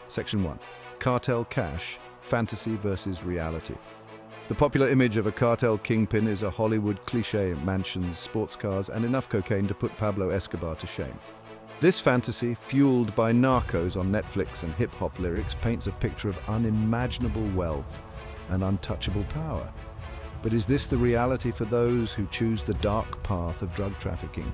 Section 1. Cartel cash, fantasy versus reality. The popular image of a cartel kingpin is a Hollywood cliché: mansions, sports cars, and enough cocaine to put Pablo Escobar to shame. This fantasy, fueled by Narcos on Netflix and hip-hop lyrics, paints a picture of unimaginable wealth and untouchable power. But is this the reality for those who choose the dark path of drug trafficking?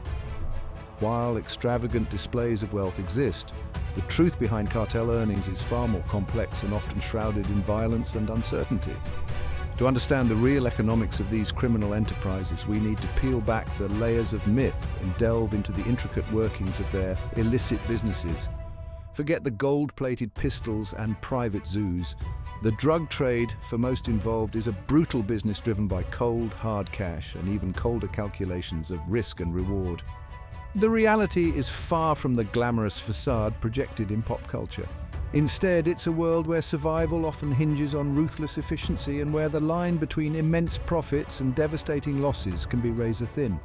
While extravagant displays of wealth exist, the truth behind cartel earnings is far more complex and often shrouded in violence and uncertainty. To understand the real economics of these criminal enterprises, we need to peel back the layers of myth and delve into the intricate workings of their illicit businesses. Forget the gold-plated pistols and private zoos. The drug trade, for most involved, is a brutal business driven by cold, hard cash and even colder calculations of risk and reward. The reality is far from the glamorous facade projected in pop culture. Instead, it's a world where survival often hinges on ruthless efficiency and where the line between immense profits and devastating losses can be razor thin.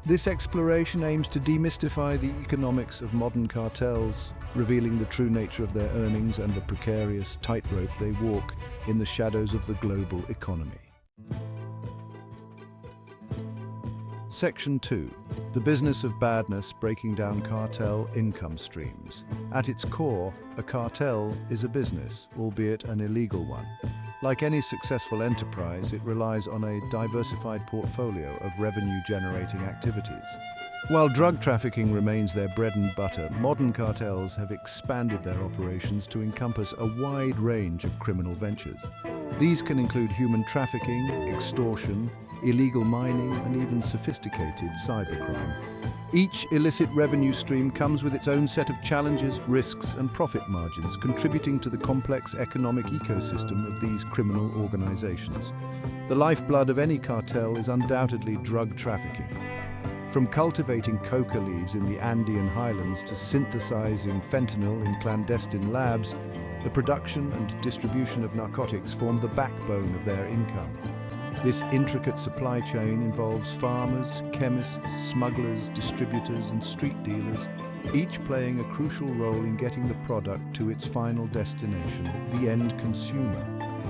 This exploration aims to demystify the economics of modern cartels, revealing the true nature of their earnings and the precarious tightrope they walk in the shadows of the global economy. Section 2. The business of badness, breaking down cartel income streams. At its core, a cartel is a business, albeit an illegal one. Like any successful enterprise, it relies on a diversified portfolio of revenue-generating activities. While drug trafficking remains their bread and butter, modern cartels have expanded their operations to encompass a wide range of criminal ventures. These can include human trafficking, extortion, illegal mining, and even sophisticated cybercrime. Each illicit revenue stream comes with its own set of challenges, risks, and profit margins, contributing to the complex economic ecosystem of these criminal organizations. The lifeblood of any cartel is undoubtedly drug trafficking. From cultivating coca leaves in the Andean highlands to synthesizing fentanyl in clandestine labs, the production and distribution of narcotics form the backbone of their income. This intricate supply chain involves farmers, chemists, smugglers, distributors, and street dealers, each playing a crucial role in getting the product to its final destination, the end consumer.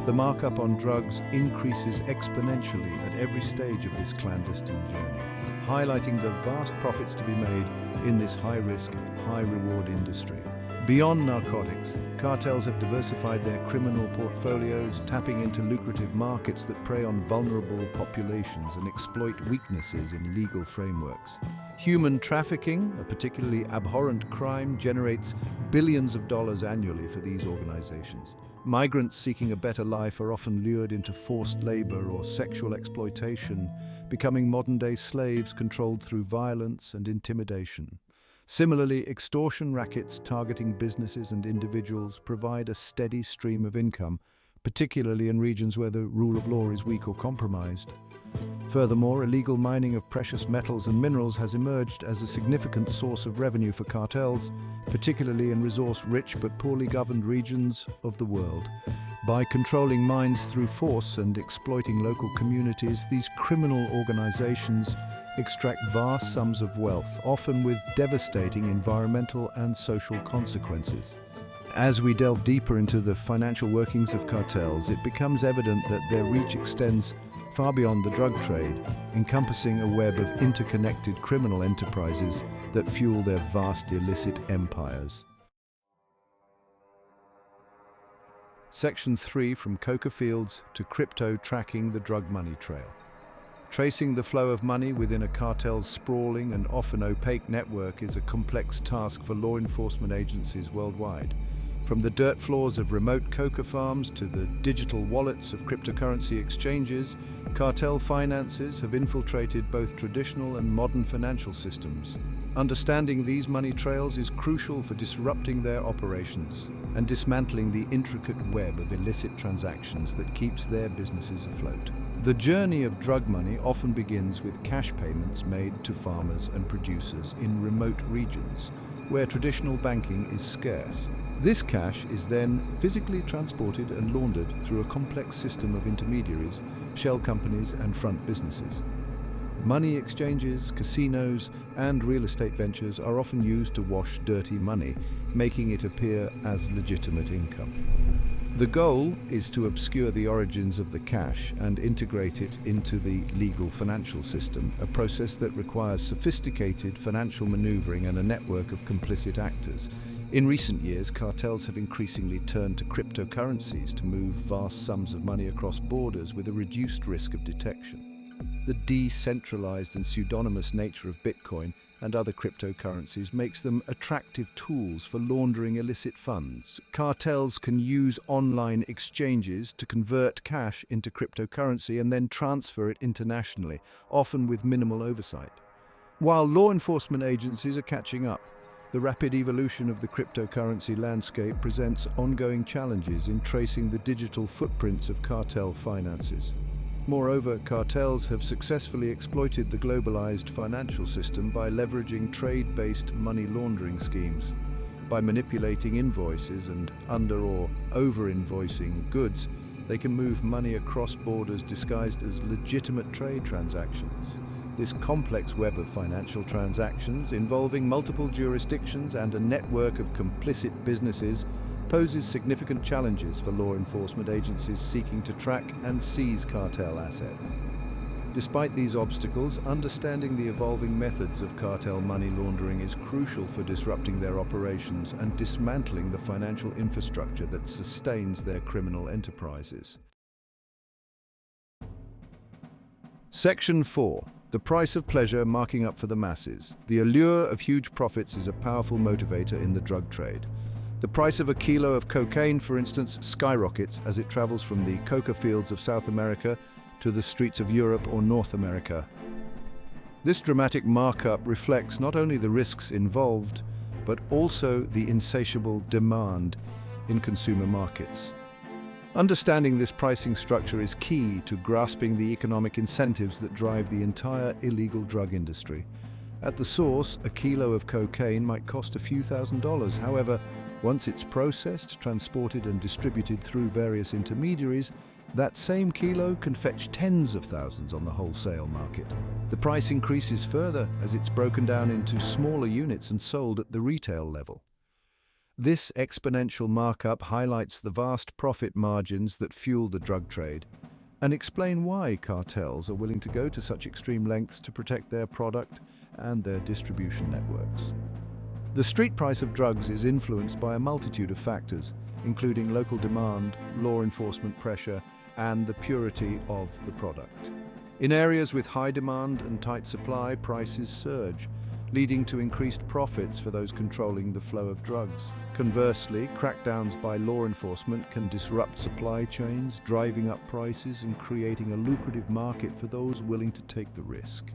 The markup on drugs increases exponentially at every stage of this clandestine journey, highlighting the vast profits to be made in this high-risk, high-reward industry. Beyond narcotics, cartels have diversified their criminal portfolios, tapping into lucrative markets that prey on vulnerable populations and exploit weaknesses in legal frameworks. Human trafficking, a particularly abhorrent crime, generates billions of dollars annually for these organizations. Migrants seeking a better life are often lured into forced labor or sexual exploitation, becoming modern-day slaves controlled through violence and intimidation. Similarly, extortion rackets targeting businesses and individuals provide a steady stream of income, particularly in regions where the rule of law is weak or compromised. Furthermore, illegal mining of precious metals and minerals has emerged as a significant source of revenue for cartels, particularly in resource-rich but poorly governed regions of the world. By controlling mines through force and exploiting local communities, these criminal organizations extract vast sums of wealth, often with devastating environmental and social consequences. As we delve deeper into the financial workings of cartels, it becomes evident that their reach extends far beyond the drug trade, encompassing a web of interconnected criminal enterprises that fuel their vast illicit empires. Section 3, from coca fields to crypto, tracking the drug money trail. Tracing the flow of money within a cartel's sprawling and often opaque network is a complex task for law enforcement agencies worldwide. From the dirt floors of remote coca farms to the digital wallets of cryptocurrency exchanges, cartel finances have infiltrated both traditional and modern financial systems. Understanding these money trails is crucial for disrupting their operations and dismantling the intricate web of illicit transactions that keeps their businesses afloat. The journey of drug money often begins with cash payments made to farmers and producers in remote regions, where traditional banking is scarce. This cash is then physically transported and laundered through a complex system of intermediaries, shell companies, and front businesses. Money exchanges, casinos, and real estate ventures are often used to wash dirty money, making it appear as legitimate income. The goal is to obscure the origins of the cash and integrate it into the legal financial system, a process that requires sophisticated financial maneuvering and a network of complicit actors. In recent years, cartels have increasingly turned to cryptocurrencies to move vast sums of money across borders with a reduced risk of detection. The decentralized and pseudonymous nature of Bitcoin and other cryptocurrencies makes them attractive tools for laundering illicit funds. Cartels can use online exchanges to convert cash into cryptocurrency and then transfer it internationally, often with minimal oversight. While law enforcement agencies are catching up, the rapid evolution of the cryptocurrency landscape presents ongoing challenges in tracing the digital footprints of cartel finances. Moreover, cartels have successfully exploited the globalized financial system by leveraging trade-based money laundering schemes. By manipulating invoices and under- or over-invoicing goods, they can move money across borders disguised as legitimate trade transactions. This complex web of financial transactions, involving multiple jurisdictions and a network of complicit businesses, poses significant challenges for law enforcement agencies seeking to track and seize cartel assets. Despite these obstacles, understanding the evolving methods of cartel money laundering is crucial for disrupting their operations and dismantling the financial infrastructure that sustains their criminal enterprises. Section 4. The price of pleasure marking up for the masses. The allure of huge profits is a powerful motivator in the drug trade. The price of a kilo of cocaine, for instance, skyrockets as it travels from the coca fields of South America to the streets of Europe or North America. This dramatic markup reflects not only the risks involved, but also the insatiable demand in consumer markets. Understanding this pricing structure is key to grasping the economic incentives that drive the entire illegal drug industry. At the source, a kilo of cocaine might cost a few $1,000s. However, once it's processed, transported and distributed through various intermediaries, that same kilo can fetch tens of thousands on the wholesale market. The price increases further as it's broken down into smaller units and sold at the retail level. This exponential markup highlights the vast profit margins that fuel the drug trade and explain why cartels are willing to go to such extreme lengths to protect their product and their distribution networks. The street price of drugs is influenced by a multitude of factors, including local demand, law enforcement pressure, and the purity of the product. In areas with high demand and tight supply, prices surge, leading to increased profits for those controlling the flow of drugs. Conversely, crackdowns by law enforcement can disrupt supply chains, driving up prices and creating a lucrative market for those willing to take the risk.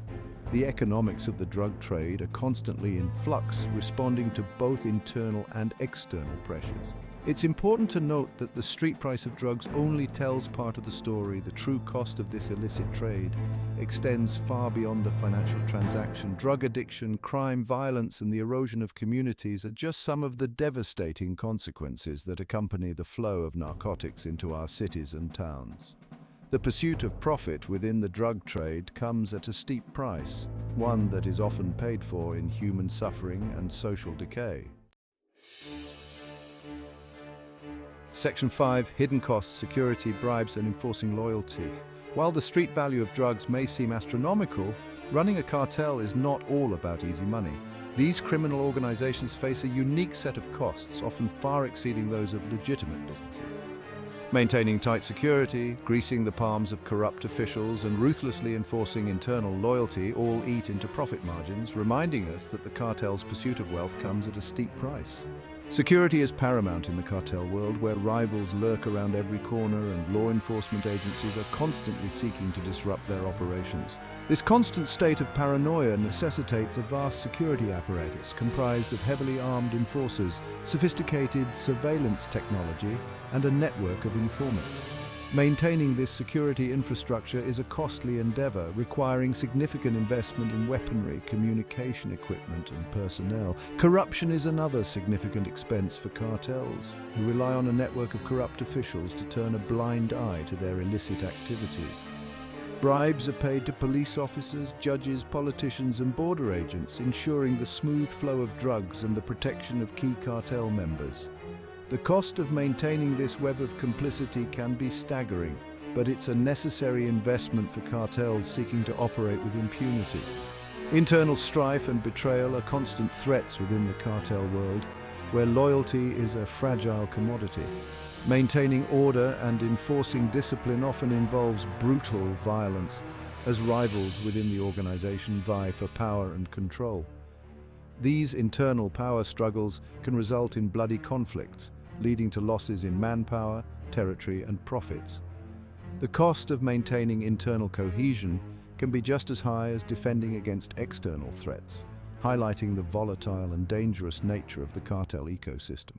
The economics of the drug trade are constantly in flux, responding to both internal and external pressures. It's important to note that the street price of drugs only tells part of the story. The true cost of this illicit trade extends far beyond the financial transaction. Drug addiction, crime, violence, and the erosion of communities are just some of the devastating consequences that accompany the flow of narcotics into our cities and towns. The pursuit of profit within the drug trade comes at a steep price, one that is often paid for in human suffering and social decay. Section 5. Hidden costs, security, bribes, and enforcing loyalty. While the street value of drugs may seem astronomical, running a cartel is not all about easy money. These criminal organizations face a unique set of costs, often far exceeding those of legitimate businesses. Maintaining tight security, greasing the palms of corrupt officials, and ruthlessly enforcing internal loyalty all eat into profit margins, reminding us that the cartel's pursuit of wealth comes at a steep price. Security is paramount in the cartel world, where rivals lurk around every corner and law enforcement agencies are constantly seeking to disrupt their operations. This constant state of paranoia necessitates a vast security apparatus comprised of heavily armed enforcers, sophisticated surveillance technology, and a network of informants. Maintaining this security infrastructure is a costly endeavor, requiring significant investment in weaponry, communication equipment, and personnel. Corruption is another significant expense for cartels, who rely on a network of corrupt officials to turn a blind eye to their illicit activities. Bribes are paid to police officers, judges, politicians, and border agents, ensuring the smooth flow of drugs and the protection of key cartel members. The cost of maintaining this web of complicity can be staggering, but it's a necessary investment for cartels seeking to operate with impunity. Internal strife and betrayal are constant threats within the cartel world, where loyalty is a fragile commodity. Maintaining order and enforcing discipline often involves brutal violence, as rivals within the organization vie for power and control. These internal power struggles can result in bloody conflicts, leading to losses in manpower, territory, and profits. The cost of maintaining internal cohesion can be just as high as defending against external threats, highlighting the volatile and dangerous nature of the cartel ecosystem.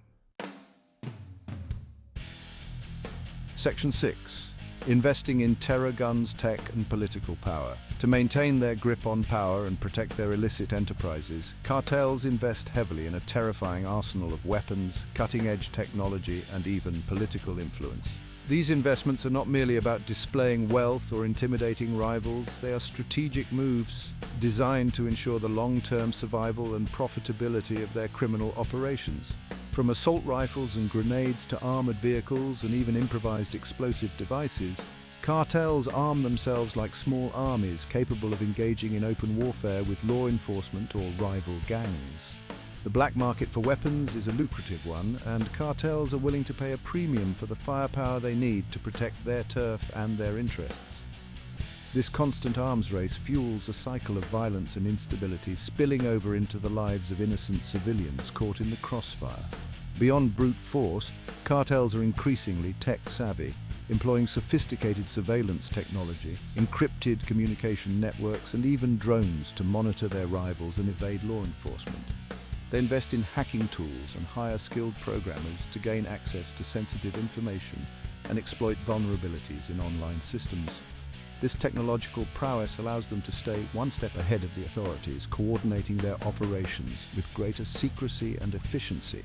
Section 6. Investing in terror guns, tech, and political power. To maintain their grip on power and protect their illicit enterprises, cartels invest heavily in a terrifying arsenal of weapons, cutting-edge technology, and even political influence. These investments are not merely about displaying wealth or intimidating rivals, they are strategic moves designed to ensure the long-term survival and profitability of their criminal operations. From assault rifles and grenades to armored vehicles and even improvised explosive devices, cartels arm themselves like small armies capable of engaging in open warfare with law enforcement or rival gangs. The black market for weapons is a lucrative one, and cartels are willing to pay a premium for the firepower they need to protect their turf and their interests. This constant arms race fuels a cycle of violence and instability, spilling over into the lives of innocent civilians caught in the crossfire. Beyond brute force, cartels are increasingly tech-savvy, employing sophisticated surveillance technology, encrypted communication networks, and even drones to monitor their rivals and evade law enforcement. They invest in hacking tools and hire skilled programmers to gain access to sensitive information and exploit vulnerabilities in online systems. This technological prowess allows them to stay one step ahead of the authorities, coordinating their operations with greater secrecy and efficiency.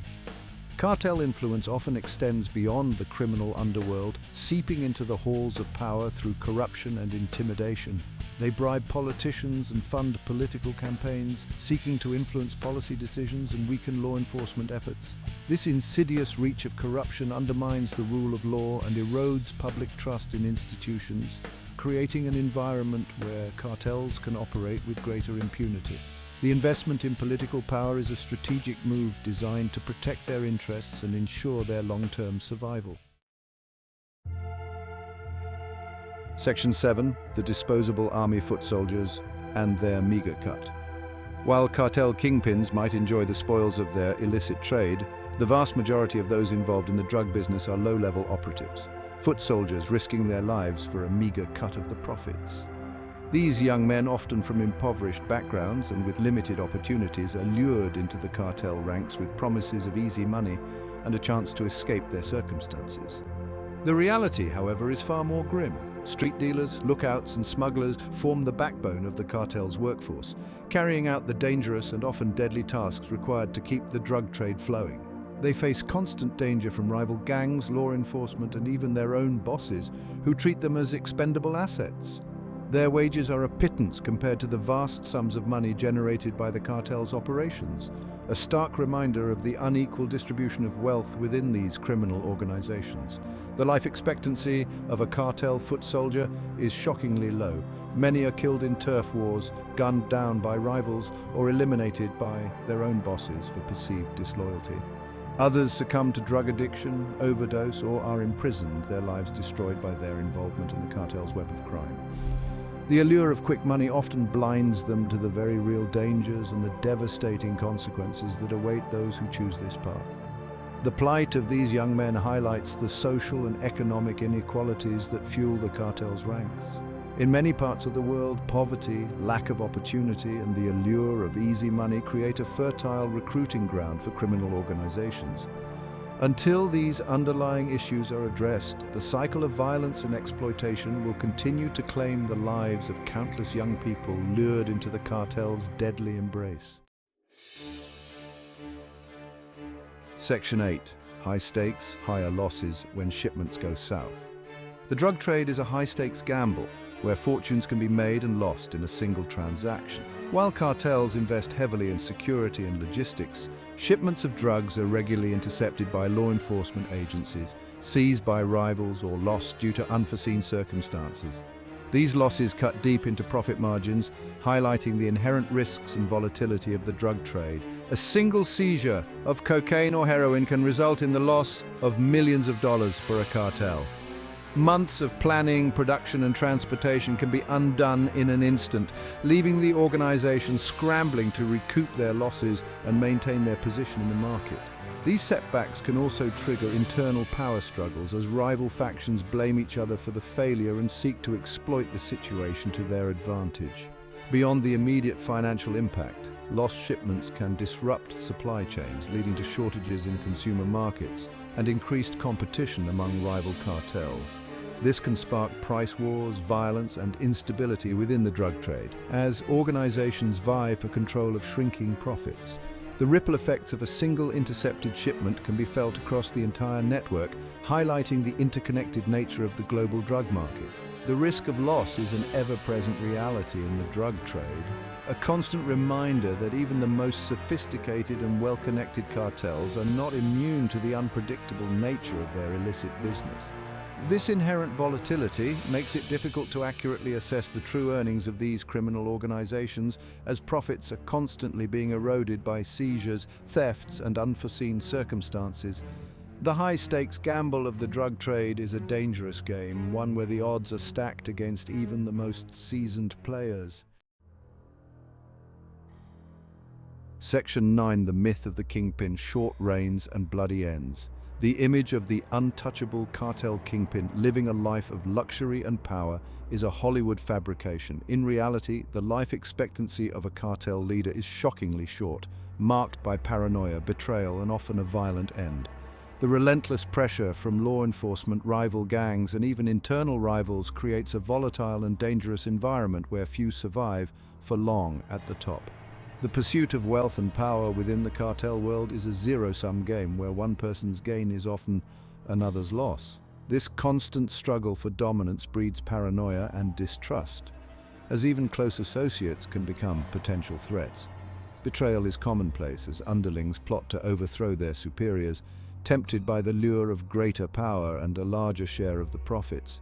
Cartel influence often extends beyond the criminal underworld, seeping into the halls of power through corruption and intimidation. They bribe politicians and fund political campaigns, seeking to influence policy decisions and weaken law enforcement efforts. This insidious reach of corruption undermines the rule of law and erodes public trust in institutions, creating an environment where cartels can operate with greater impunity. The investment in political power is a strategic move designed to protect their interests and ensure their long-term survival. Section 7. The disposable army foot soldiers and their meager cut. While cartel kingpins might enjoy the spoils of their illicit trade, the vast majority of those involved in the drug business are low-level operatives, foot soldiers risking their lives for a meager cut of the profits. These young men, often from impoverished backgrounds and with limited opportunities, are lured into the cartel ranks with promises of easy money and a chance to escape their circumstances. The reality, however, is far more grim. Street dealers, lookouts, and smugglers form the backbone of the cartel's workforce, carrying out the dangerous and often deadly tasks required to keep the drug trade flowing. They face constant danger from rival gangs, law enforcement, and even their own bosses, who treat them as expendable assets. Their wages are a pittance compared to the vast sums of money generated by the cartel's operations, a stark reminder of the unequal distribution of wealth within these criminal organizations. The life expectancy of a cartel foot soldier is shockingly low. Many are killed in turf wars, gunned down by rivals, or eliminated by their own bosses for perceived disloyalty. Others succumb to drug addiction, overdose, or are imprisoned, their lives destroyed by their involvement in the cartel's web of crime. The allure of quick money often blinds them to the very real dangers and the devastating consequences that await those who choose this path. The plight of these young men highlights the social and economic inequalities that fuel the cartel's ranks. In many parts of the world, poverty, lack of opportunity, and the allure of easy money create a fertile recruiting ground for criminal organizations. Until these underlying issues are addressed, the cycle of violence and exploitation will continue to claim the lives of countless young people lured into the cartel's deadly embrace. Section 8. High stakes, higher losses when shipments go south. The drug trade is a high-stakes gamble, where fortunes can be made and lost in a single transaction. While cartels invest heavily in security and logistics, shipments of drugs are regularly intercepted by law enforcement agencies, seized by rivals, or lost due to unforeseen circumstances. These losses cut deep into profit margins, highlighting the inherent risks and volatility of the drug trade. A single seizure of cocaine or heroin can result in the loss of millions of dollars for a cartel. Months of planning, production, and transportation can be undone in an instant, leaving the organization scrambling to recoup their losses and maintain their position in the market. These setbacks can also trigger internal power struggles as rival factions blame each other for the failure and seek to exploit the situation to their advantage. Beyond the immediate financial impact, lost shipments can disrupt supply chains, leading to shortages in consumer markets and increased competition among rival cartels. This can spark price wars, violence, and instability within the drug trade, as organizations vie for control of shrinking profits. The ripple effects of a single intercepted shipment can be felt across the entire network, highlighting the interconnected nature of the global drug market. The risk of loss is an ever-present reality in the drug trade, a constant reminder that even the most sophisticated and well-connected cartels are not immune to the unpredictable nature of their illicit business. This inherent volatility makes it difficult to accurately assess the true earnings of these criminal organizations, as profits are constantly being eroded by seizures, thefts, and unforeseen circumstances. The high-stakes gamble of the drug trade is a dangerous game, one where the odds are stacked against even the most seasoned players. Section 9. The myth of the kingpin: short reigns and bloody ends. The image of the untouchable cartel kingpin living a life of luxury and power is a Hollywood fabrication. In reality, the life expectancy of a cartel leader is shockingly short, marked by paranoia, betrayal, and often a violent end. The relentless pressure from law enforcement, rival gangs, and even internal rivals creates a volatile and dangerous environment where few survive for long at the top. The pursuit of wealth and power within the cartel world is a zero-sum game where one person's gain is often another's loss. This constant struggle for dominance breeds paranoia and distrust, as even close associates can become potential threats. Betrayal is commonplace as underlings plot to overthrow their superiors, tempted by the lure of greater power and a larger share of the profits.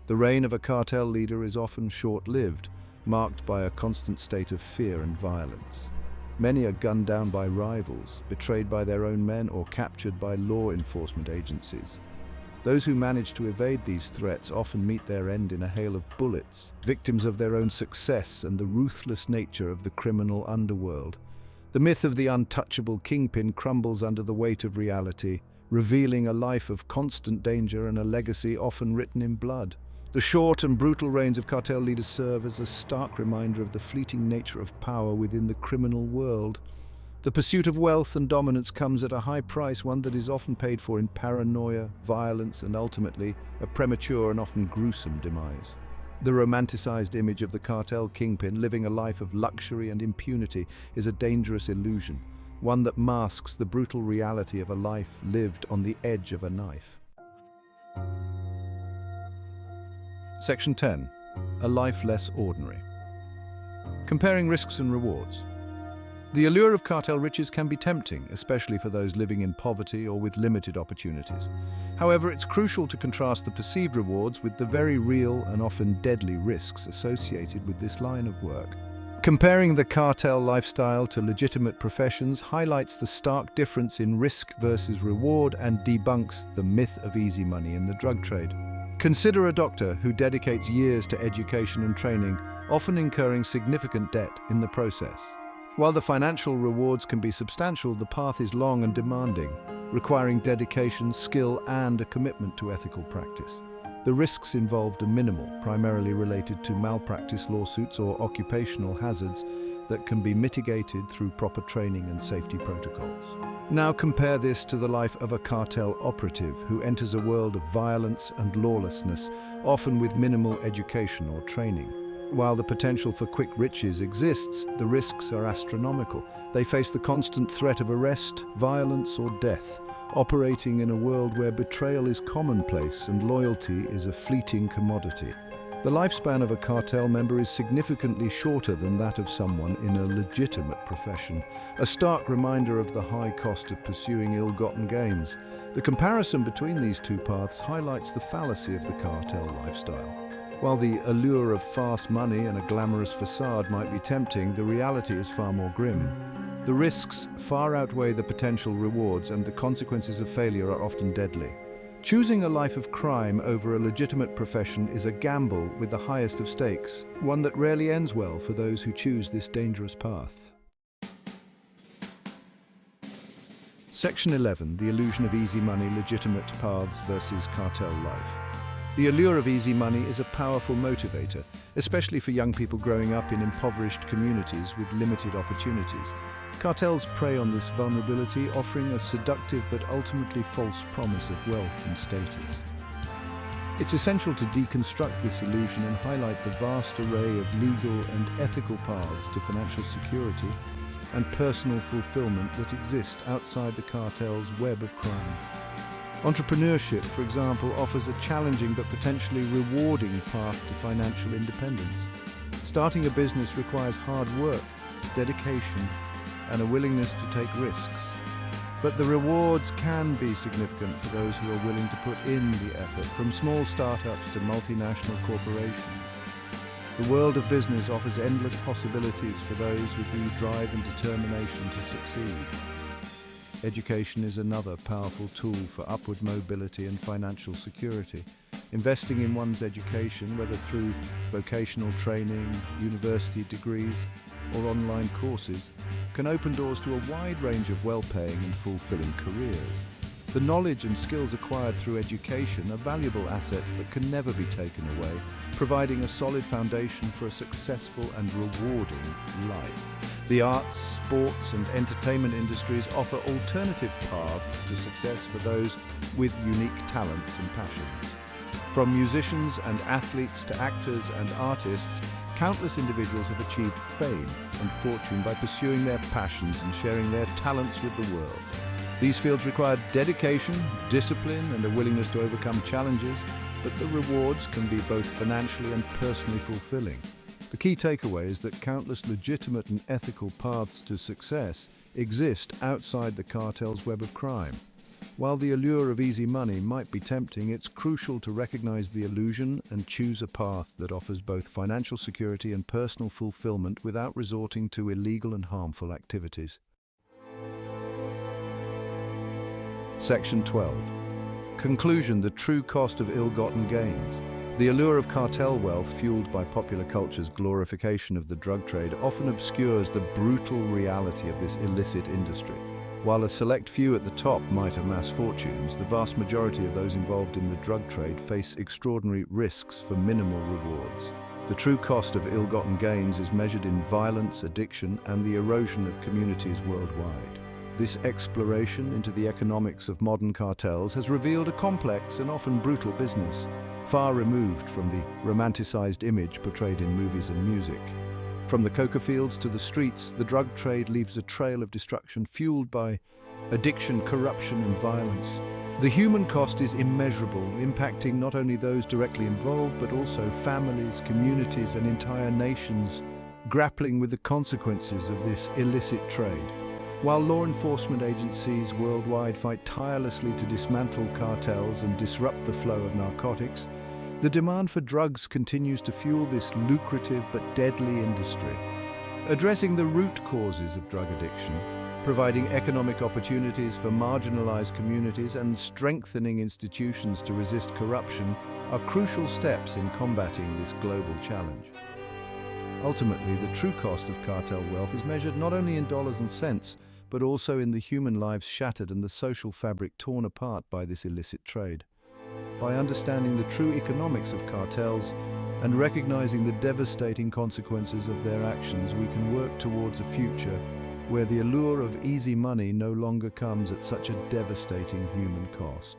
The reign of a cartel leader is often short-lived, marked by a constant state of fear and violence. Many are gunned down by rivals, betrayed by their own men, or captured by law enforcement agencies. Those who manage to evade these threats often meet their end in a hail of bullets, victims of their own success and the ruthless nature of the criminal underworld. The myth of the untouchable kingpin crumbles under the weight of reality, revealing a life of constant danger and a legacy often written in blood. The short and brutal reigns of cartel leaders serve as a stark reminder of the fleeting nature of power within the criminal world. The pursuit of wealth and dominance comes at a high price, one that is often paid for in paranoia, violence, and ultimately a premature and often gruesome demise. The romanticized image of the cartel kingpin living a life of luxury and impunity is a dangerous illusion, one that masks the brutal reality of a life lived on the edge of a knife. Section 10. A life less ordinary. Comparing risks and rewards. The allure of cartel riches can be tempting, especially for those living in poverty or with limited opportunities. However, it's crucial to contrast the perceived rewards with the very real and often deadly risks associated with this line of work. Comparing the cartel lifestyle to legitimate professions highlights the stark difference in risk versus reward and debunks the myth of easy money in the drug trade. Consider a doctor who dedicates years to education and training, often incurring significant debt in the process. While the financial rewards can be substantial, the path is long and demanding, requiring dedication, skill, and a commitment to ethical practice. The risks involved are minimal, primarily related to malpractice lawsuits or occupational hazards that can be mitigated through proper training and safety protocols. Now compare this to the life of a cartel operative who enters a world of violence and lawlessness, often with minimal education or training. While the potential for quick riches exists, the risks are astronomical. They face the constant threat of arrest, violence, or death, operating in a world where betrayal is commonplace and loyalty is a fleeting commodity. The lifespan of a cartel member is significantly shorter than that of someone in a legitimate profession, a stark reminder of the high cost of pursuing ill-gotten gains. The comparison between these two paths highlights the fallacy of the cartel lifestyle. While the allure of fast money and a glamorous facade might be tempting, the reality is far more grim. The risks far outweigh the potential rewards, and the consequences of failure are often deadly. Choosing a life of crime over a legitimate profession is a gamble with the highest of stakes, one that rarely ends well for those who choose this dangerous path. Section 11. The illusion of easy money, legitimate paths versus cartel life. The allure of easy money is a powerful motivator, especially for young people growing up in impoverished communities with limited opportunities. Cartels prey on this vulnerability, offering a seductive but ultimately false promise of wealth and status. It's essential to deconstruct this illusion and highlight the vast array of legal and ethical paths to financial security and personal fulfillment that exist outside the cartel's web of crime. Entrepreneurship, for example, offers a challenging but potentially rewarding path to financial independence. Starting a business requires hard work, dedication, and a willingness to take risks. But the rewards can be significant for those who are willing to put in the effort, from small startups to multinational corporations. The world of business offers endless possibilities for those with the drive and determination to succeed. Education is another powerful tool for upward mobility and financial security. Investing in one's education, whether through vocational training, university degrees, or online courses, can open doors to a wide range of well-paying and fulfilling careers. The knowledge and skills acquired through education are valuable assets that can never be taken away, providing a solid foundation for a successful and rewarding life. The arts, sports, and entertainment industries offer alternative paths to success for those with unique talents and passions. From musicians and athletes to actors and artists, countless individuals have achieved fame and fortune by pursuing their passions and sharing their talents with the world. These fields require dedication, discipline, and a willingness to overcome challenges, but the rewards can be both financially and personally fulfilling. The key takeaway is that countless legitimate and ethical paths to success exist outside the cartel's web of crime. While the allure of easy money might be tempting, it's crucial to recognize the illusion and choose a path that offers both financial security and personal fulfillment without resorting to illegal and harmful activities. Section 12. Conclusion: the true cost of ill-gotten gains. The allure of cartel wealth, fueled by popular culture's glorification of the drug trade, often obscures the brutal reality of this illicit industry. While a select few at the top might amass fortunes, the vast majority of those involved in the drug trade face extraordinary risks for minimal rewards. The true cost of ill-gotten gains is measured in violence, addiction, and the erosion of communities worldwide. This exploration into the economics of modern cartels has revealed a complex and often brutal business, far removed from the romanticized image portrayed in movies and music. From the coca fields to the streets, the drug trade leaves a trail of destruction fueled by addiction, corruption, and violence. The human cost is immeasurable, impacting not only those directly involved, but also families, communities, and entire nations grappling with the consequences of this illicit trade. While law enforcement agencies worldwide fight tirelessly to dismantle cartels and disrupt the flow of narcotics, the demand for drugs continues to fuel this lucrative but deadly industry. Addressing the root causes of drug addiction, providing economic opportunities for marginalized communities, and strengthening institutions to resist corruption are crucial steps in combating this global challenge. Ultimately, the true cost of cartel wealth is measured not only in dollars and cents, but also in the human lives shattered and the social fabric torn apart by this illicit trade. By understanding the true economics of cartels and recognizing the devastating consequences of their actions, we can work towards a future where the allure of easy money no longer comes at such a devastating human cost.